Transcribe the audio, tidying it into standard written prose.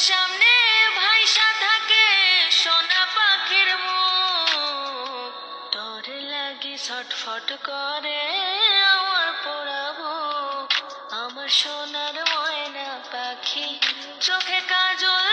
সামনে ভাইসা থাকে সোনা পাখির মুখ, তোর লাগি ছটফট করে আমার পোড়াবো, আমার সোনার ময়না পাখি, চোখে কাজল